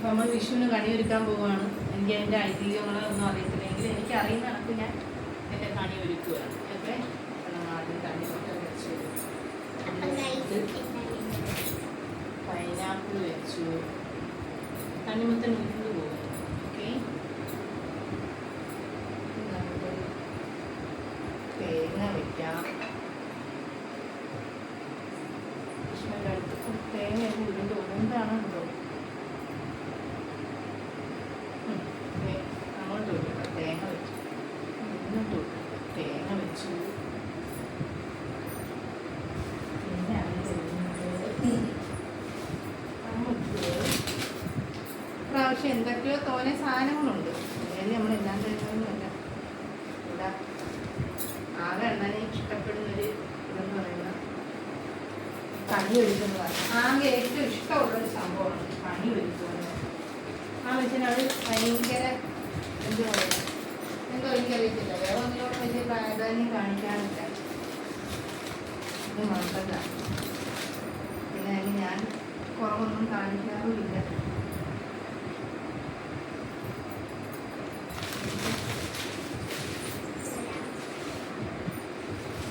അപ്പോൾ നമ്മൾ വിഷുവിന് കണിയൊരുക്കാൻ പോവുകയാണ്. എനിക്ക് അതിൻ്റെ ഐതിഹ്യങ്ങളൊന്നും അറിയത്തില്ലെങ്കിൽ എനിക്ക് അറിയുന്ന കണക്ക് ഞാൻ എൻ്റെ കണി ഒരുക്കുകയാണ്. ഓക്കെ, അപ്പോൾ നമ്മൾ ആദ്യം തണ്ണിമത്തൻ വെച്ചു, പൈനാപ്പിൾ വെച്ചു, തണ്ണിമത്തൻ ഉരുണ്ട് പോകും. ഓക്കെ, നമുക്ക് തേങ്ങ വയ്ക്കാം. കൃഷ്ണൻ്റെ അടുത്ത് തേങ്ങയൊക്കെ ഉരുണ്ട് പോകും. എന്താണ് ഉണ്ടോ അങ്ങോട്ട് വിട്ടിട്ട് തേങ്ങ വെച്ചു, ഇങ്ങോട്ട് വിട്ടിട്ട് തേങ്ങ വെച്ചു. പിന്നെ നമുക്ക് പ്രാവശ്യം എന്തൊക്കെയോ തോനെ സാധനങ്ങളുണ്ട്. അതായത് നമ്മളെല്ലാം തരുന്നതൊന്നുമല്ല. ഇവിടെ ആകെ എണ്ണനെ ഇഷ്ടപ്പെടുന്നൊരു ഇതെന്ന് പറയുന്നത് കണി ഒരുക്കുന്നതാണ്. ആകെ ഏറ്റവും ഇഷ്ടമുള്ളൊരു സംഭവമാണ് കണി ഒരുക്കുന്നത്. ആ വെച്ചിനത് ഭയങ്കര എന്തോ എനിക്കറിയത്തില്ല, വേറെ ഒന്നിനോട് വലിയ പ്രാധാന്യം കാണിക്കാറില്ല. ഇത് മാത്രമല്ല, പിന്നെ അതിന് ഞാൻ കുറവൊന്നും കാണിക്കാറുമില്ല.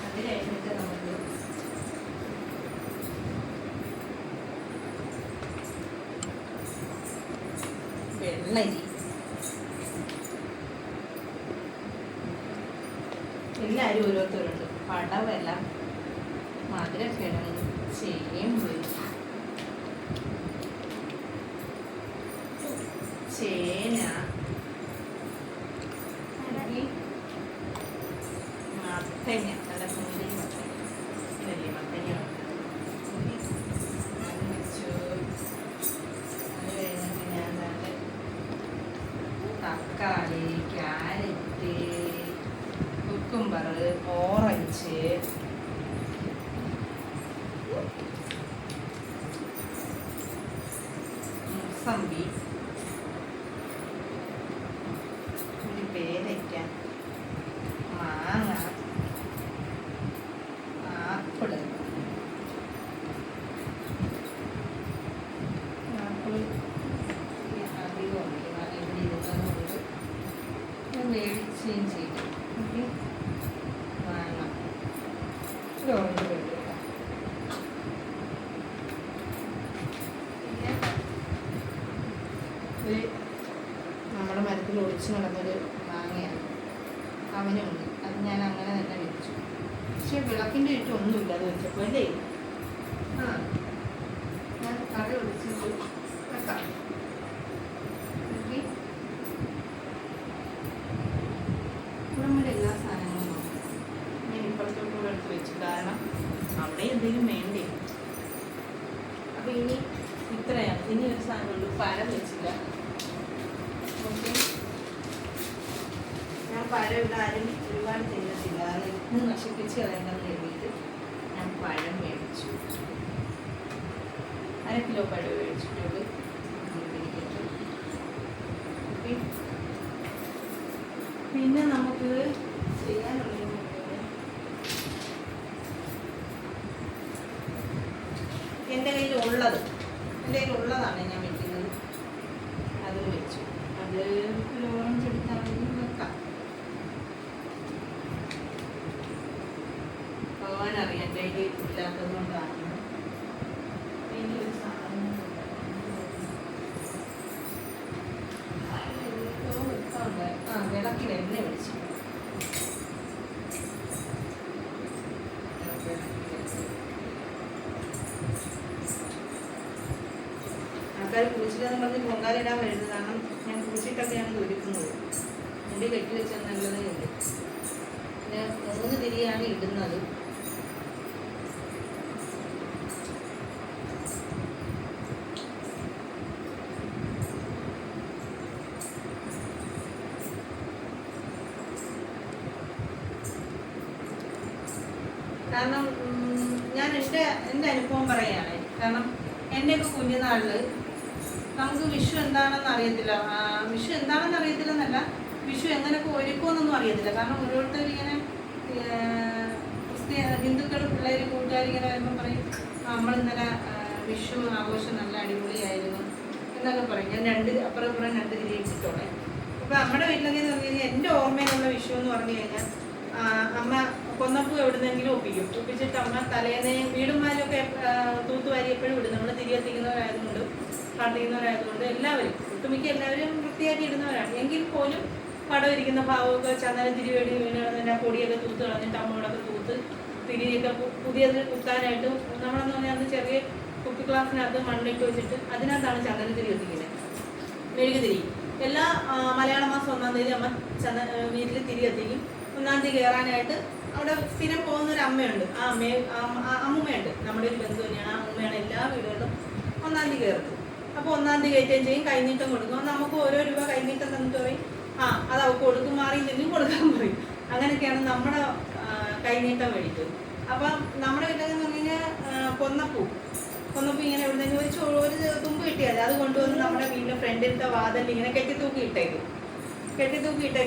അത് കഴിഞ്ഞിട്ട് നമുക്ക് വെള്ളരി, എല്ലാവരും ഓരോരുത്തരുണ്ട്. പടവല, മധുരക്കിഴങ്ങ്, ചേമ്പ്, ചേന, മത്തങ്ങ, നല്ല സുന്ദരി മത്തങ്ങ, വലിയ മത്തങ്ങ വെച്ചു. അത് കഴിഞ്ഞിട്ട് ഞാൻ നല്ല തക്കാളി, ക്യാരറ്റ്, കുക്കുംബർ, ഓറഞ്ച്, മുസമ്പി, ഒരു പേരയ്ക്ക, മാങ്ങ, ആപ്പിള്, അധികമുണ്ട് ഇവിടെ ഇരുന്നതുകൊണ്ട് മേടിച്ചുകയും ചെയ്തു. ഓക്കെ, മാങ്ങ, ഒരു ഓറഞ്ച് വെള്ളിക്ക, പിന്നെ ഒരു നമ്മുടെ മരത്തിൽ ഒളിച്ചു നടന്നൊരു മാങ്ങയാണ്, അവനുണ്ട്. അത് ഞാൻ അങ്ങനെ തന്നെ വെച്ചു. പക്ഷെ വിളക്കിൻ്റെ ചുറ്റും ഒന്നുമില്ല അത് വെച്ചപ്പോൾ അല്ലേ. ആ, ഞാൻ കട ഒളിച്ച് വെക്കാം. ഓക്കെ, നമ്മുടെ എല്ലാ സാധനങ്ങളും നോക്കാം. ഞാൻ ഇപ്പുറത്തോട്ടുള്ള എടുത്ത് വെച്ചു, കാരണം അവിടെ എന്തെങ്കിലും വേണ്ടേ. അപ്പോൾ ഇനി ഇത്രയാണ്. ഇനി ഒരു സാധനമുണ്ട്, പഴം വെച്ചില്ല. ഓക്കെ, ഞാൻ പഴം ഇവിടെ ആരും ഒരുപാട് തിന്നത്തില്ല, അത് ഇന്ന് നശിപ്പിച്ച് കളയണമെന്ന് എഴുതിയിട്ട് ഞാൻ പഴം മേടിച്ചു. 1 കിലോ പഴം മേടിച്ചിട്ടുള്ളൂ. പിന്നെ നമുക്ക് ചെയ്യാനുള്ളത് എൻ്റെ കയ്യിലുള്ളതാണ് ഞാൻ വെക്കുന്നത്. അത് വെച്ചു. അത് ഒരു ഓറഞ്ച് എടുത്താൽ മതി, വെക്കാം. ഭഗവാനറിയാം എൻ്റെ കയ്യിൽ ഇല്ലാത്തതുകൊണ്ടാണ്. പിന്നെ ഒരു സാധനം വിളക്കിൽ എണ്ണ ഒഴിച്ചു. ആൾക്കാർ കുളിച്ചില്ലെന്ന് പറഞ്ഞ് പൊങ്കാലിടാൻ വരുന്നതാണ്. ഞാൻ കുളിച്ചിട്ടൊക്കെയാണ് ഒരുക്കുന്നത്. മുടി കെട്ടി വെച്ചാൽ നല്ലതേ ഉണ്ട്. പിന്നെ 3 തിരിയാണ് ഇടുന്നത്. കാരണം ഞാൻ എൻ്റെ അനുഭവം പറയുകയാണ്. കാരണം എൻ്റെയൊക്കെ കുഞ്ഞുനാളിൽ നമുക്ക് വിഷു എന്താണെന്ന് അറിയത്തില്ല. വിഷു എന്താണെന്ന് അറിയത്തില്ലെന്നല്ല, വിഷു എങ്ങനെയൊക്കെ ഒരുക്കുമെന്നൊന്നും അറിയത്തില്ല. കാരണം ഓരോരുത്തരിങ്ങനെ ഹിന്ദുക്കൾ പിള്ളേർ കൂട്ടുകാരിങ്ങനെ വരുമ്പോൾ പറയും നമ്മൾ ഇന്നലെ വിഷു ആഘോഷം നല്ല അടിപൊളിയായിരുന്നു, എന്നൊക്കെ പറയും. ഞാൻ അപ്പുറം രണ്ട് തിരി ഇട്ടിട്ടുള്ളത്. അപ്പോൾ നമ്മുടെ വീട്ടിലൊക്കെ എന്ന് പറഞ്ഞു കഴിഞ്ഞാൽ എൻ്റെ ഓർമ്മയിലുള്ള വിഷു എന്ന് പറഞ്ഞു കഴിഞ്ഞാൽ അമ്മ കൊന്നപ്പൂ എവിടുന്നെങ്കിലും ഒപ്പിച്ചിട്ട് അമ്മ തലേന്ന് വീടുമാരൊക്കെ തൂത്തുവാരി എപ്പോഴും ഇടും. നമ്മൾ തിരി കത്തിക്കുന്നവരായതുകൊണ്ട് പ്രാർത്ഥിക്കുന്നവരായതുകൊണ്ട് എല്ലാവരും ഒട്ടുമിക്ക എല്ലാവരും വൃത്തിയാക്കി ഇടുന്നവരാണ്. എങ്കിൽ പോലും പടം ഇരിക്കുന്ന ഭാവമൊക്കെ ചന്ദന തിരി വേടി വീണ് പൊടിയൊക്കെ തൂത്ത് കളഞ്ഞിട്ട് അമ്മയോടൊക്കെ തൂത്ത് തിരിയൊക്കെ പുതിയത് കുത്താനായിട്ട് നമ്മളെന്ന് പറഞ്ഞാൽ അന്ന് ചെറിയ കുപ്പി ഗ്ലാസ്സിനകത്ത് മണ്ണിട്ട് വെച്ചിട്ട് അതിനകത്താണ് ചന്ദന തിരി കത്തിക്കുന്നത്. മെഴുകുതിരി എല്ലാ മലയാള മാസം 1-ാം തീയതി അമ്മ വീട്ടിൽ തിരി കത്തിക്കും. 1-ാം തീയതി കയറാനായിട്ട് അവിടെ സ്ഥിരം പോകുന്നൊരു അമ്മയുണ്ട്. ആ അമ്മൂമ്മയുണ്ട്, നമ്മുടെ ഒരു ബന്ധു തന്നെയാണ്. ആ അമ്മയാണ് എല്ലാ വീടുകളിലും 1-ാം തീയതി കയറുന്നത്. അപ്പോൾ 1-ാം തീയതി കയറ്റുകയും ചെയ്യും, കൈനീട്ടം കൊടുക്കും. നമുക്ക് ഓരോ രൂപ കൈനീട്ടം തന്നിട്ട് പറയും അത് അവൾക്ക് കൊടുക്കും, മാറിയില്ലെങ്കിലും കൊടുക്കാൻ പറയും. അങ്ങനെയൊക്കെയാണ് നമ്മുടെ കൈനീട്ടം മേടിച്ചത്. അപ്പം നമ്മുടെ വീട്ടിലെന്ന് പറഞ്ഞു കഴിഞ്ഞാൽ കൊന്നപ്പൂ ഇങ്ങനെ എവിടുന്നെങ്കിലും ഒരു തുമ്പ് കിട്ടിയാൽ അത് കൊണ്ടുവന്ന് നമ്മുടെ വീടിൻ്റെ ഫ്രണ്ടിലത്തെ വാതിലിൽ ഇങ്ങനെ കെട്ടിത്തൂക്കി ഇട്ടേക്കും.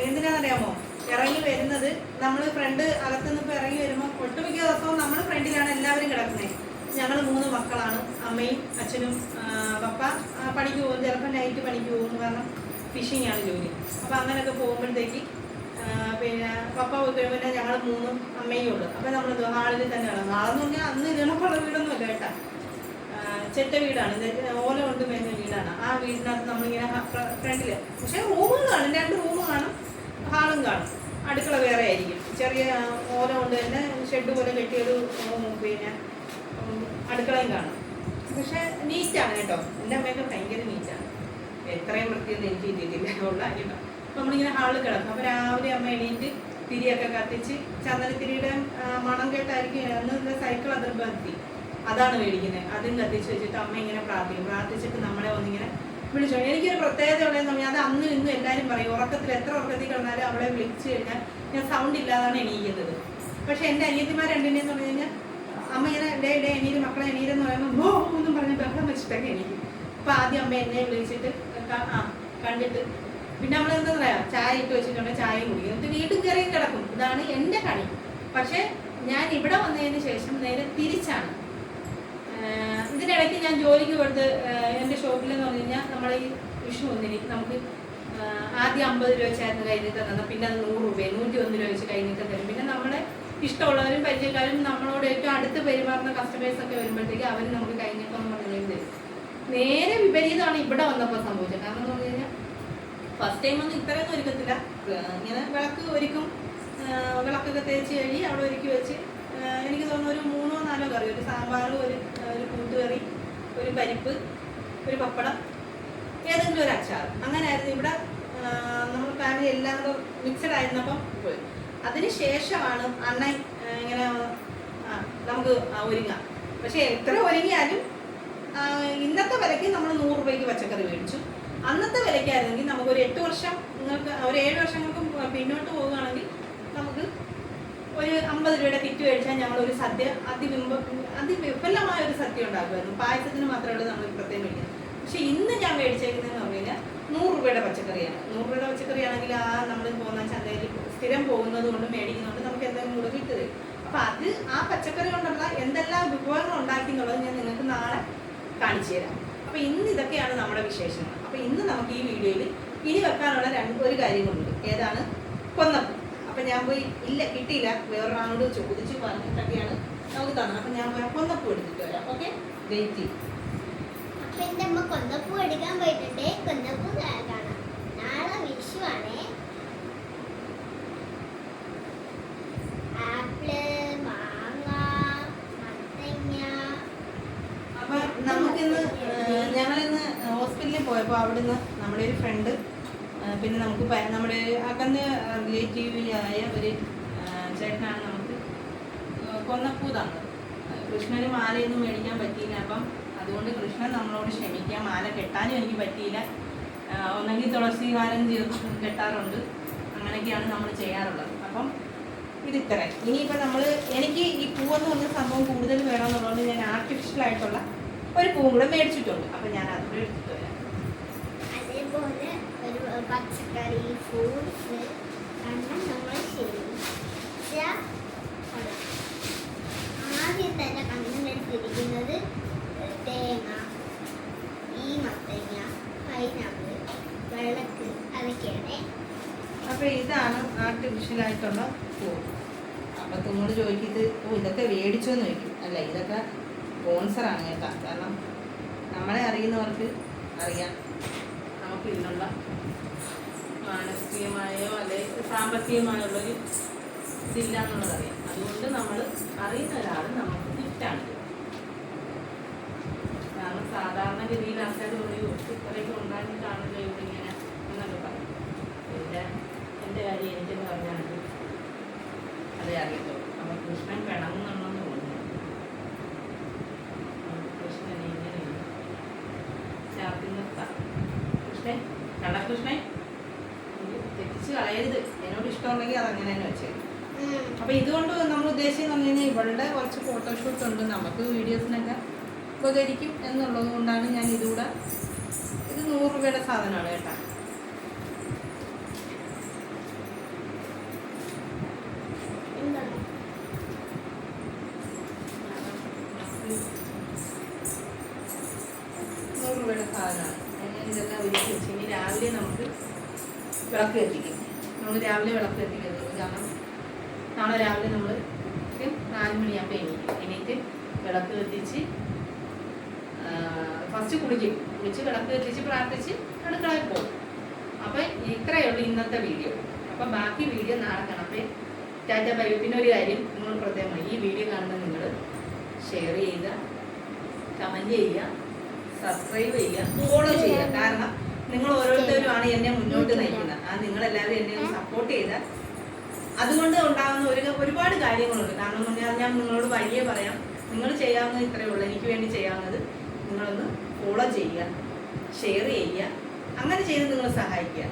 എന്തിനാണെന്നറിയാമോ? ഇറങ്ങി വരുന്നത് നമ്മൾ ഫ്രണ്ട് അകത്തുനിന്ന് ഇപ്പോൾ ഇറങ്ങി വരുമ്പോൾ ഒട്ടുമിക്ക ദിവസവും നമ്മൾ ഫ്രണ്ടിലാണ് എല്ലാവരും കിടക്കുന്നത്. ഞങ്ങൾ 3 മക്കളാണ്. അമ്മയും അച്ഛനും. പപ്പ പണിക്ക് പോകും, ചിലപ്പോൾ നൈറ്റ് പണിക്ക് പോകും, കാരണം ഫിഷിംഗ് ആണ് ജോലി. അപ്പോൾ അങ്ങനെയൊക്കെ പോകുമ്പോഴത്തേക്ക് പിന്നെ പപ്പ പോയി കഴിയുമ്പോൾ ഞങ്ങൾ 3 അമ്മയും ഉള്ളു. അപ്പോൾ നമ്മൾ ഹാളിൽ തന്നെയാണ്. ഹാളെന്ന് പറഞ്ഞാൽ അന്ന് ഇതിനുള്ള വീടൊന്നും ഇല്ല കേട്ടോ, ചെറ്റ വീടാണ്, ഓല കൊണ്ട് മേഞ്ഞ വീടാണ്. ആ വീടിനകത്ത് നമ്മളിങ്ങനെ ഫ്രണ്ടിൽ പക്ഷേ റൂമും കാണും, 2 റൂം കാണും, ഹാളും കാണും. അടുക്കള വേറെ ആയിരിക്കും. ചെറിയ ഓല കൊണ്ട് തന്നെ ഷെഡ് പോലെ കെട്ടിയൊരു പിന്നെ അടുക്കളയും കാണും. പക്ഷെ നീറ്റാണ് കേട്ടോ. എൻ്റെ അമ്മയൊക്കെ ഭയങ്കര നീറ്റാണ്. എത്രയും വൃത്തിയൊന്നും എനിക്ക് കിട്ടിയിട്ടില്ല ഉള്ള കേട്ടോ. അപ്പോൾ നമ്മളിങ്ങനെ ഹാളിൽ കിടക്കും. അപ്പോൾ രാവിലെ അമ്മ എണീറ്റ് തിരിയൊക്കെ കത്തിച്ച് ചന്ദനത്തിരിയുടെ മണം കേട്ടായിരിക്കും അന്ന് സൈക്കിൾ അതിർത്തി അതാണ് മേടിക്കുന്നത്. അതും കത്തിച്ച് വെച്ചിട്ട് അമ്മ ഇങ്ങനെ പ്രാർത്ഥിച്ചിട്ട് നമ്മളെ ഒന്നിങ്ങനെ വിളിച്ചോ. എനിക്കൊരു പ്രത്യേകത ഉള്ളതെന്ന് പറഞ്ഞാൽ അത് അന്നും ഇന്നും എല്ലാവരും പറയും. എത്ര ഉറക്കത്തിൽ കിടന്നാലും അവളെ വിളിച്ചു കഴിഞ്ഞാൽ ഞാൻ സൗണ്ട് ഇല്ലാതാണ് എണീക്കുന്നത്. പക്ഷെ എൻ്റെ അനിയത്തിമാർ രണ്ടിനെന്ന് പറഞ്ഞു കഴിഞ്ഞാൽ അമ്മ ഇങ്ങനെ ഡേ എണീര് മക്കളെ എണീരെന്ന് പറയുമ്പോൾ ഒന്നും പറഞ്ഞ് ബഹളം വെച്ചിട്ടൊക്കെ എണീക്കും. അപ്പോൾ ആദ്യം അമ്മ എന്നെ വിളിച്ചിട്ട് കണ്ടിട്ട് പിന്നെ നമ്മൾ എന്താ പറയാ ചായ ഇട്ട് വെച്ചിട്ടുണ്ടെങ്കിൽ ചായയും കുടിക്കും, എന്നിട്ട് വീട്ടിൽ കയറിയും കിടക്കും. ഇതാണ് എൻ്റെ കളി. പക്ഷെ ഞാൻ ഇവിടെ വന്നതിന് ശേഷം നേരെ തിരിച്ചാണ്. ഇതിനിടയ്ക്ക് ഞാൻ ജോലിക്ക് കൊടുത്ത് എൻ്റെ ഷോപ്പിലെന്ന് പറഞ്ഞു കഴിഞ്ഞാൽ നമ്മൾ ഈ വിഷു ഒന്നിന് നമുക്ക് ആദ്യം 50 രൂപ വെച്ചായിരുന്നു കൈനീട്ടം തന്നത്. പിന്നെ അത് 100 രൂപ 101 രൂപ വെച്ച് കൈനീട്ടം തരും. പിന്നെ നമ്മളെ ഇഷ്ടമുള്ളവരും പരിചയക്കാരും നമ്മളോട് ഏറ്റവും അടുത്ത് പെരുമാറുന്ന കസ്റ്റമേഴ്സൊക്കെ വരുമ്പോഴത്തേക്ക് അവർ നമുക്ക് കൈനീട്ടം എന്ന് പറഞ്ഞു തരും. നേരെ വിപരീതമാണ് ഇവിടെ വന്നപ്പോൾ സംഭവിച്ചത്. കാരണം എന്ന് പറഞ്ഞു കഴിഞ്ഞാൽ ഫസ്റ്റ് ടൈം ഒന്നും ഇത്രയൊന്നും ഒരുക്കത്തില്ല. ഇങ്ങനെ വിളക്ക് ഒരുക്കും, വിളക്കൊക്കെ തേച്ച് കഴി അവിടെ ഒരുക്കി വെച്ച് എനിക്ക് തോന്നുന്നു ഒരു 3-4 കറി, ഒരു സാമ്പാർ, ഒരു കൂട്ടുകറി, ഒരു പരിപ്പ്, ഒരു പപ്പടം, ഏതെങ്കിലും ഒരു അച്ചാർ, അങ്ങനെ ആയിരുന്നു ഇവിടെ. നമ്മൾ ഫാമിലി എല്ലാം കൂടെ മിക്സഡ് ആയിരുന്നപ്പം പോയി. അതിന് ശേഷമാണ് അണ്ണൻ ഇങ്ങനെ നമുക്ക് ഒരുങ്ങാം. പക്ഷെ എത്ര ഒരുങ്ങിയാലും ഇന്നത്തെ വിലയ്ക്ക് നമ്മൾ 100 രൂപയ്ക്ക് പച്ചക്കറി മേടിച്ചു. അന്നത്തെ വിലയ്ക്കായിരുന്നെങ്കിൽ നമുക്കൊരു 8 വർഷം, നിങ്ങൾക്ക് ഒരു 7 വർഷങ്ങൾക്ക് പിന്നോട്ട് പോവുകയാണെങ്കിൽ നമുക്ക് ഒരു 50 രൂപയുടെ കിറ്റ് മേടിച്ചാൽ ഞങ്ങളൊരു സദ്യ അതിവിപുലമായ ഒരു സദ്യ ഉണ്ടാക്കുമായിരുന്നു. പായസത്തിന് മാത്രമേ ഉള്ളൂ നമ്മൾ പ്രത്യേകം മേടിക്കുന്നത്. പക്ഷെ ഇന്ന് ഞാൻ മേടിച്ചേക്കുന്നതെന്ന് പറഞ്ഞു കഴിഞ്ഞാൽ 100 രൂപയുടെ പച്ചക്കറിയാണ്. 100 രൂപയുടെ പച്ചക്കറിയാണെങ്കിൽ നമ്മൾ പോകുന്ന ചന്തയിൽ സ്ഥിരം പോകുന്നത് കൊണ്ട് മേടിക്കുന്നതുകൊണ്ട് നമുക്ക് എന്തെങ്കിലും കൂടെ കിട്ടുക. അപ്പോൾ ആ പച്ചക്കറി കൊണ്ടുള്ള എന്തെല്ലാം വിഭവങ്ങൾ ഉണ്ടാക്കി എന്നുള്ളത് ഞാൻ നിങ്ങൾക്ക് നാളെ കാണിച്ചു തരാം. അപ്പോൾ ഇന്ന് ഇതൊക്കെയാണ് നമ്മുടെ വിശേഷങ്ങൾ. അപ്പോൾ ഇന്ന് നമുക്ക് ഈ വീഡിയോയിൽ ഇനി വെക്കാനുള്ള ഒരു കാര്യം കൊണ്ടുണ്ട്. ഏതാണ്? കൊന്നപ്പൂ. അപ്പം ഞാൻ പോയി കിട്ടിയില്ല, വേറൊരാളോട് ചോദിച്ച് പറഞ്ഞിട്ടൊക്കെയാണ് നമുക്ക് തന്നത്. അപ്പം ഞാൻ കൊന്നപ്പൂ എടുത്തിട്ട് വരാം. ഓക്കെ, വെയിറ്റ് ചെയ്യും. അപ്പം എൻ്റെ അമ്മ കൊന്നപ്പൂ എടുക്കാൻ പോയിട്ടുണ്ട്. കൊന്നപ്പൂ കാണാം. നാളെ വിഷുവാണേ. ആപ്പിള്, മാങ്ങ, മത്തങ്ങ. അപ്പം നമുക്കിന്ന് ഞങ്ങളിന്ന് ഹോസ്പിറ്റലിൽ പോയപ്പോൾ അവിടുന്ന് നമ്മുടെ ഒരു ഫ്രണ്ട്, പിന്നെ നമുക്ക് നമ്മുടെ അകന്ന് റിലേറ്റീവായ ഒരു ചേട്ടനാണ് നമുക്ക് കൊന്നപ്പൂ തന്നത്. കൃഷ്ണന് മാലയൊന്നും മേടിക്കാൻ പറ്റിയില്ല. അപ്പം അതുകൊണ്ട് കൃഷ്ണൻ നമ്മളോട് ക്ഷമിക്കാം, മാല കെട്ടാനും എനിക്ക് പറ്റിയില്ല. ഒന്നെങ്കിൽ തുളസി മാലം കെട്ടാറുണ്ട്, അങ്ങനെയൊക്കെയാണ് നമ്മൾ ചെയ്യാറുള്ളത്. അപ്പം ഇതിത്ര. ഇനിയിപ്പോൾ എനിക്ക് ഈ പൂവെന്ന് പറഞ്ഞ സംഭവം കൂടുതൽ വേണമെന്നുള്ളതുകൊണ്ട് ഞാൻ ആർട്ടിഫിഷ്യലായിട്ടുള്ള ഒരു പൂവും കൂടെ മേടിച്ചിട്ടുണ്ട്. അപ്പം ഞാൻ അതുകൂടെ എടുത്തിട്ട് വരാം. അതേപോലെ ഒരു പച്ചക്കറി, ഫ്രൂട്ട്സ് കണ്ടാൽ നമ്മൾ ശരിയാ. ആദ്യം തന്നെ കണ്ണെടുത്തിരിക്കുന്നത് തേങ്ങ, ഈ മത്തങ്ങ, ഇരിക്കുകയാണേ. അപ്പോൾ ഇതാണ് ആർട്ടിഫിഷ്യലായിട്ടുള്ള പൂ. അപ്പോൾ തുമ്മോട് ചോദിക്കിത് ഇതൊക്കെ മേടിച്ചോന്ന് ചോദിക്കും. അല്ല, ഇതൊക്കെ സ്പോൺസറാണ് കേട്ടോ. കാരണം നമ്മളെ അറിയുന്നവർക്ക് അറിയാം നമുക്ക് ഇതിനുള്ള മാനസികമായോ അല്ലെങ്കിൽ സാമ്പത്തികമായുള്ളൊരു ഇതില്ല എന്നുള്ളതറിയാം. അതുകൊണ്ട് നമ്മൾ അറിയുന്ന ഒരാൾ നമുക്ക് ഗിഫ്റ്റാണ്. കാരണം സാധാരണ ഗതിയിൽ ആൾക്കാർ പറയും ഇത്രയൊക്കെ ഉണ്ടാക്കിയിട്ടാണല്ലോ ഇവിടെ ഇങ്ങനെ എന്നൊക്കെ പറയും. എൻ്റെ കാര്യം എനിക്കെന്ന് പറഞ്ഞാൽ അതേ അറിയത്തുള്ളൂ. അപ്പോൾ കൃഷ്ണൻ പിണങ്ങുന്നുണ്ടെന്ന് തോന്നുന്നു. കൃഷ്ണൻ ഇങ്ങനെയാണ് ചാർത്തി നിർത്താം. കൃഷ്ണൻ കൃഷ്ണൻ തെറ്റിച്ച് കളയരുത്. എന്നോട് ഇഷ്ടമുണ്ടെങ്കിൽ അതങ്ങനെ തന്നെ വെച്ചേരും. അപ്പോൾ ഇതുകൊണ്ട് നമ്മൾ ഉദ്ദേശിച്ചെന്ന് പറഞ്ഞു കഴിഞ്ഞാൽ ഇവളുടെ കുറച്ച് ഫോട്ടോഷൂട്ട് ഉണ്ട്, നമുക്ക് വീഡിയോസിനൊക്കെ ഉപകരിക്കും എന്നുള്ളത് കൊണ്ടാണ് ഞാൻ ഇതുകൂടെ. ഇത് 100 രൂപയുടെ സാധനമാണ് കേട്ടോ. സാധനമാണ്. ഞാൻ ഇതെല്ലാം ഒരുക്കി വെച്ച് ഇനി രാവിലെ നമുക്ക് വിളക്ക് കത്തിക്കും. നമ്മൾ രാവിലെ വിളക്ക് കത്തിക്കുന്നത് കാരണം നാളെ രാവിലെ നമ്മൾ 4 മണിയാകുമ്പോൾ എണീറ്റ് വിളക്ക് കത്തിച്ച് ഫസ്റ്റ് കുളിച്ച് വിളക്ക് കത്തിച്ച് പ്രാർത്ഥിച്ച് അടുക്കളയിൽ പോകും. അപ്പം ഇത്രയേ ഉള്ളൂ ഇന്നത്തെ വീഡിയോ. അപ്പം ബാക്കി വീഡിയോ നാളെ കാണാം. അപ്പം ടാറ്റ ബൈ. പിന്നെ ഒരു കാര്യം നിങ്ങൾ പ്രത്യേകമായി ഈ വീഡിയോ കാണുന്ന നിങ്ങൾ ഷെയർ ചെയ്യുക, കമൻറ്റ് ചെയ്യുക, സബ്സ്ക്രൈബ് ചെയ്യുക, ഫോളോ ചെയ്യുക. കാരണം നിങ്ങൾ ഓരോരുത്തരുമാണ് എന്നെ മുന്നോട്ട് നയിക്കുന്നത്. ആ നിങ്ങളെല്ലാവരും എന്നെ സപ്പോർട്ട് ചെയ്താൽ അതുകൊണ്ട് ഉണ്ടാകുന്ന ഒരുപാട് കാര്യങ്ങളുണ്ട്. കാരണം ഞാൻ നിങ്ങളോട് വഴിയേ പറയാം. നിങ്ങൾ ചെയ്യാവുന്നത് ഇത്രയേ ഉള്ളൂ. എനിക്ക് വേണ്ടി ചെയ്യാവുന്നത് നിങ്ങളൊന്ന് ഫോളോ ചെയ്യുക, ഷെയർ ചെയ്യുക. അങ്ങനെ ചെയ്ത് നിങ്ങൾ സഹായിക്കുക.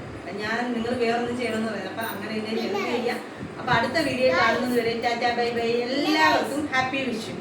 നിങ്ങൾ വേറൊന്നും ചെയ്യണമെന്ന് പറയുന്നത്. അപ്പം അങ്ങനെ ഇതിനെ ഹെൽപ്പ് ചെയ്യുക. അപ്പം അടുത്ത വീഡിയോ കാണുന്നത് വരെ ടാറ്റ ബൈ ബൈ. എല്ലാവർക്കും ഹാപ്പി വിഷു.